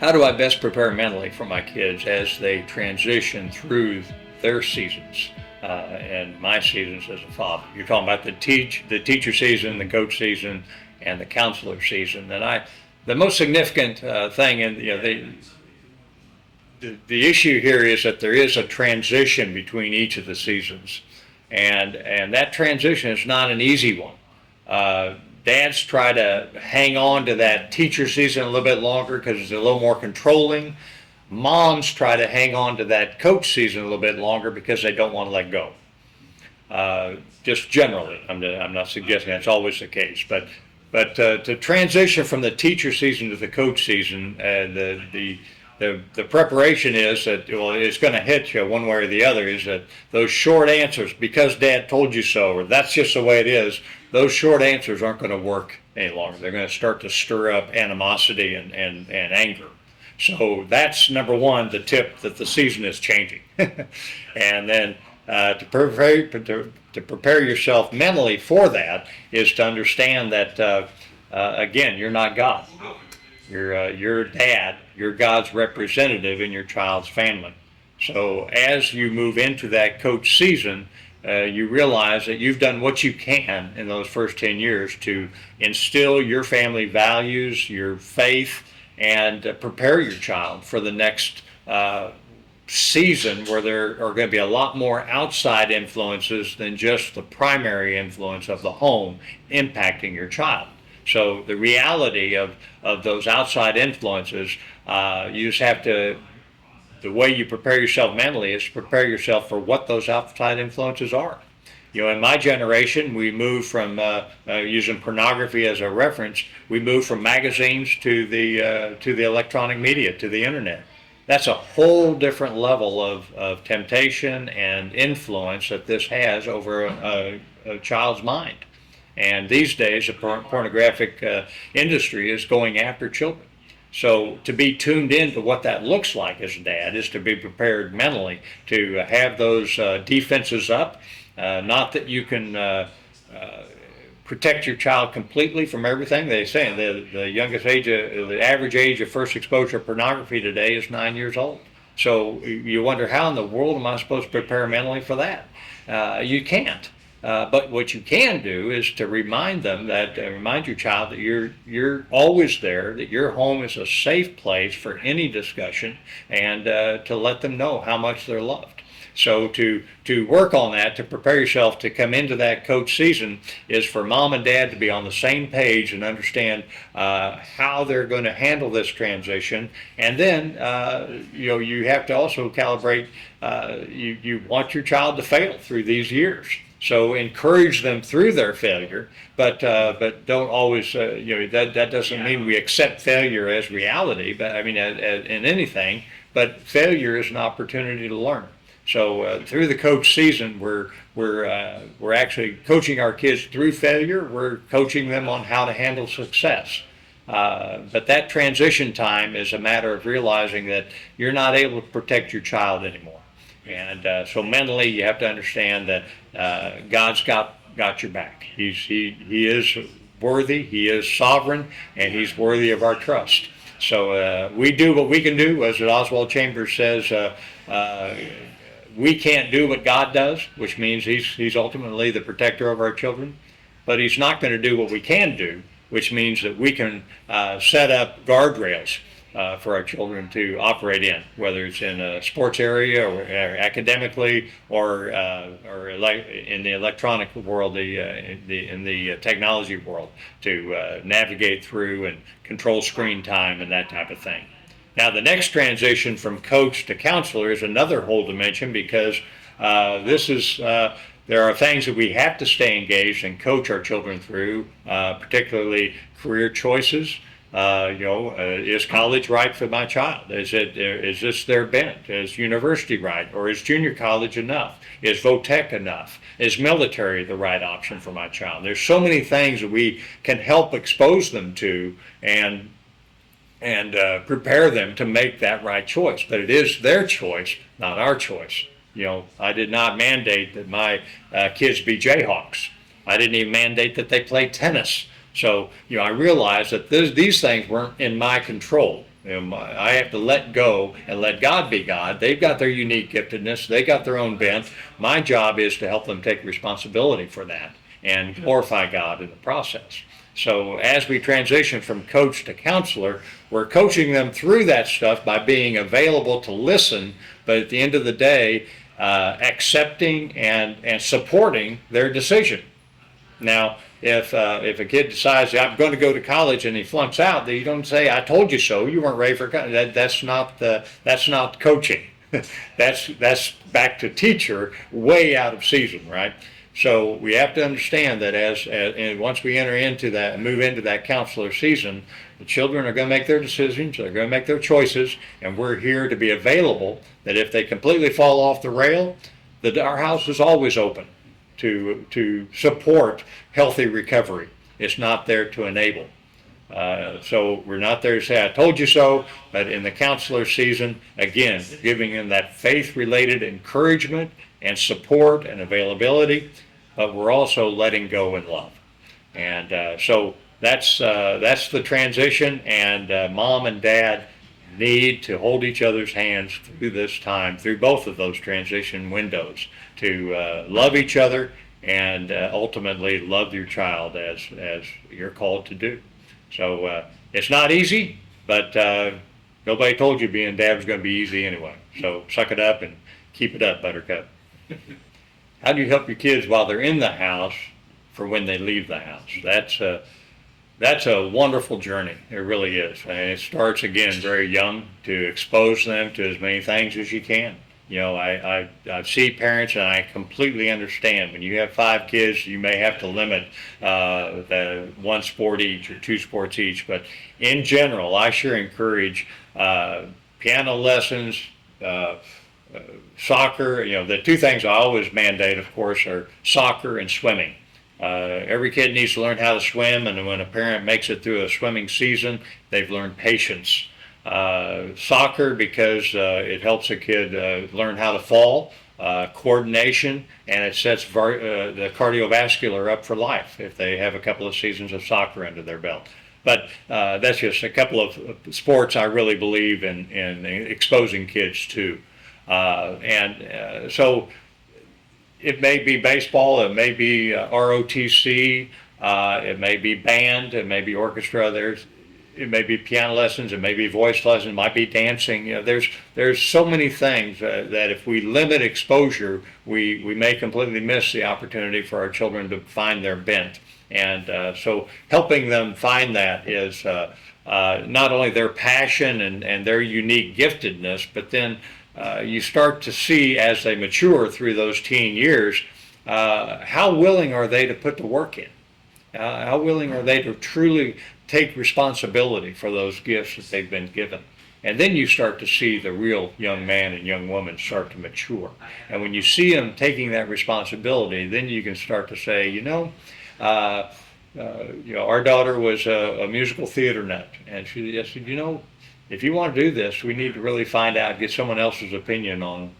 How do I best prepare mentally for my kids as they transition through their seasons and my seasons as a father? You're talking about the teacher season, the coach season, and the counselor season. The most significant thing, and the issue here is that there is a transition between each of the seasons, and that transition is not an easy one. Dads try to hang on to that teacher season a little bit longer because it's a little more controlling. Moms try to hang on to that coach season a little bit longer because they don't want to let go. Just generally, I'm not suggesting that's always the case, but to transition from the teacher season to the coach season, the preparation is that, well, it's going to hit you one way or the other, is that those short answers, because dad told you so, or that's just the way it is, those short answers aren't going to work any longer. They're going to start to stir up animosity and anger. So that's number one, the tip that the season is changing. And then to prepare yourself mentally for that is to understand that, again, you're not God. You're dad, you're God's representative in your child's family. So as you move into that coach season, you realize that you've done what you can in those first 10 years to instill your family values, your faith, and prepare your child for the next season where there are going to be a lot more outside influences than just the primary influence of the home impacting your child. So the reality of those outside influences, you just have to, the way you prepare yourself mentally is to prepare yourself for what those outside influences are. You know, in my generation, we moved from, using pornography as a reference, we moved from magazines to the electronic media, to the internet. That's a whole different level of temptation and influence that this has over a child's mind. And these days, the pornographic industry is going after children. So to be tuned in to what that looks like as a dad is to be prepared mentally to have those defenses up. Not that you can protect your child completely from everything. They say the youngest age, the average age of first exposure to pornography today is 9 years old. So you wonder, how in the world am I supposed to prepare mentally for that? You can't. But what you can do is to remind them that, remind your child that you're always there, that your home is a safe place for any discussion, and to let them know how much they're loved. So to work on that, to prepare yourself to come into that coach season, is for mom and dad to be on the same page and understand how they're going to handle this transition. And then you have to also calibrate. You want your child to fail through these years. So encourage them through their failure, but don't always, that doesn't mean we accept failure as reality, but I mean, in anything, but failure is an opportunity to learn. So through the coach season, we're actually coaching our kids through failure. We're coaching them on how to handle success. But that transition time is a matter of realizing that you're not able to protect your child anymore. And so mentally, you have to understand that God's got your back. He is worthy. He is sovereign, and He's worthy of our trust. So we do what we can do, as Oswald Chambers says. We can't do what God does, which means He's ultimately the protector of our children. But He's not going to do what we can do, which means that we can set up guardrails for our children to operate in, whether it's in a sports area or academically or in the electronic world, in the technology world, to navigate through and control screen time and that type of thing. Now, the next transition from coach to counselor is another whole dimension, because there are things that we have to stay engaged and coach our children through, particularly career choices. Is college right for my child? Is this their bent? Is university right? Or is junior college enough? Is VOTEC enough? Is military the right option for my child? There's so many things that we can help expose them to and prepare them to make that right choice. But it is their choice, not our choice. I did not mandate that my kids be Jayhawks. I didn't even mandate that they play tennis. So, I realized that these things weren't in my control. I have to let go and let God be God. They've got their unique giftedness. They got their own bent. My job is to help them take responsibility for that and glorify God in the process. So as we transition from coach to counselor, we're coaching them through that stuff by being available to listen, but at the end of the day, accepting and supporting their decision. Now, if a kid decides I'm going to go to college and he flunks out, you don't say "I told you so." You weren't ready for college. That's not coaching. that's back to teacher, way out of season, right? So we have to understand that and once we enter into that and move into that counselor season, the children are going to make their decisions. They're going to make their choices, and we're here to be available. That if they completely fall off the rail, that our house is always open to support healthy recovery. It's not there to enable. So we're not there to say, "I told you so," but in the counselor season, again, giving them that faith-related encouragement and support and availability, but we're also letting go in love. And so that's the transition, and mom and dad need to hold each other's hands through this time, through both of those transition windows, to love each other and ultimately love your child as you're called to do. So it's not easy, but nobody told you being dad was going to be easy anyway. So suck it up and keep it up, Buttercup. How do you help your kids while they're in the house for when they leave the house? That's a wonderful journey. It really is. And it starts, again, very young, to expose them to as many things as you can. I see parents, and I completely understand. When you have 5 kids, you may have to limit the 1 sport each or 2 sports each. But in general, I sure encourage piano lessons, soccer. The 2 things I always mandate, of course, are soccer and swimming. Every kid needs to learn how to swim, and when a parent makes it through a swimming season, they've learned patience. Soccer, because it helps a kid learn how to fall, coordination, and it sets the cardiovascular up for life if they have a couple of seasons of soccer under their belt. But that's just a couple of sports I really believe in exposing kids to. So it may be baseball, it may be ROTC, it may be band, it may be orchestra. It may be piano lessons, it may be voice lessons, it might be dancing. There's so many things that if we limit exposure, we may completely miss the opportunity for our children to find their bent. And so helping them find that is not only their passion and their unique giftedness, but then you start to see as they mature through those teen years, how willing are they to put the work in? How willing are they to truly take responsibility for those gifts that they've been given? And then you start to see the real young man and young woman start to mature. And when you see them taking that responsibility, then you can start to say, our daughter was a musical theater nut, and she said, if you want to do this, we need to really find out, get someone else's opinion on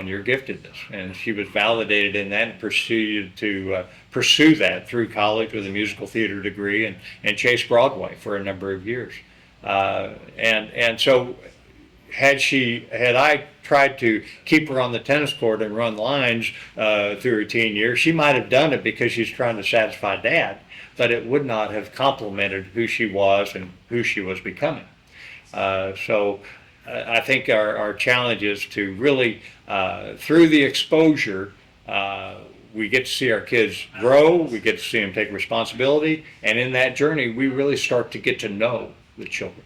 your giftedness. And she was validated in that and proceeded to pursue that through college with a musical theater degree and chase Broadway for a number of years. And so had I tried to keep her on the tennis court and run lines through her teen years, she might have done it because she's trying to satisfy Dad, but it would not have complemented who she was and who she was becoming. So I think our challenge is to really, through the exposure, we get to see our kids grow, we get to see them take responsibility, and in that journey, we really start to get to know the children.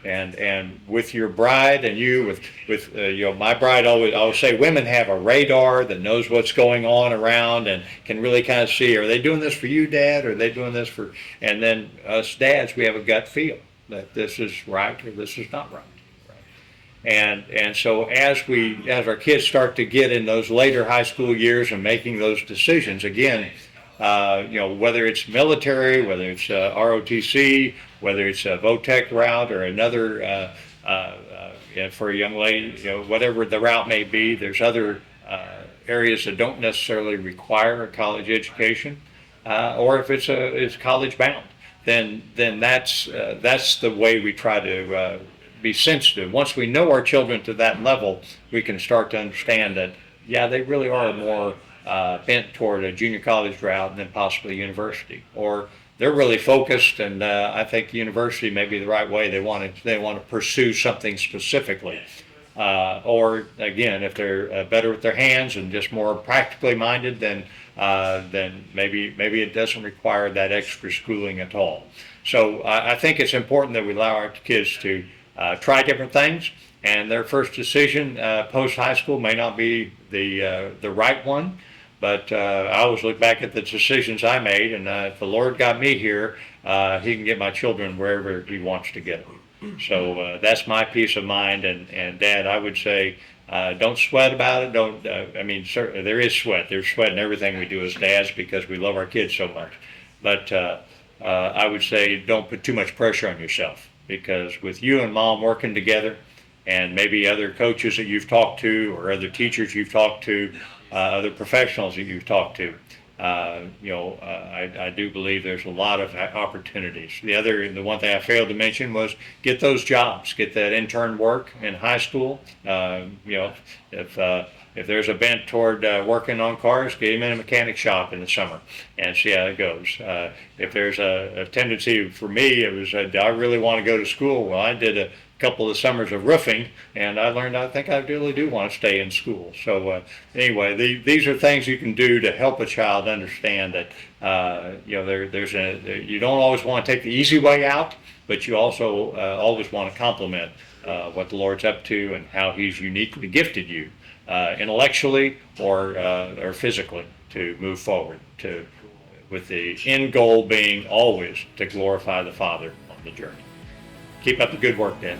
And with your bride and you, with my bride, always say women have a radar that knows what's going on around and can really kind of see, are they doing this for you, Dad, or are they doing this for, and then us dads, we have a gut feel that this is right or this is not right. And so as our kids start to get in those later high school years and making those decisions, again, whether it's military, whether it's ROTC, whether it's a VOTEC route or another for a young lady, whatever the route may be, there's other areas that don't necessarily require a college education, or if it's college bound, then that's the way we try to be sensitive. Once we know our children to that level, we can start to understand that, yeah, they really are more bent toward a junior college route and then possibly university, or they're really focused, and I think university may be the right way. They want to pursue something specifically, or again, if they're better with their hands and just more practically minded, then maybe it doesn't require that extra schooling at all. So I think it's important that we allow our kids to try different things, and their first decision post high school may not be the right one. But I always look back at the decisions I made, and if the Lord got me here, He can get my children wherever He wants to get them. So that's my peace of mind. And Dad, I would say, don't sweat about it. Don't. I mean, certainly there is sweat. There's sweat in everything we do as dads because we love our kids so much. But I would say, don't put too much pressure on yourself, because with you and Mom working together, and maybe other coaches that you've talked to, or other teachers you've talked to, other professionals that you've talked to, I do believe there's a lot of opportunities. The one thing I failed to mention was get those jobs, get that intern work in high school. If there's a bent toward working on cars, get him in a mechanic shop in the summer and see how it goes. If there's a tendency, for me, it was, do I really want to go to school? Well, I did a couple of summers of roofing, and I learned I think I really do want to stay in school. So anyway, these are things you can do to help a child understand that you don't always want to take the easy way out, but you also always want to complement what the Lord's up to and how He's uniquely gifted you intellectually or physically to move forward, with the end goal being always to glorify the Father on the journey. Keep up the good work, Dan.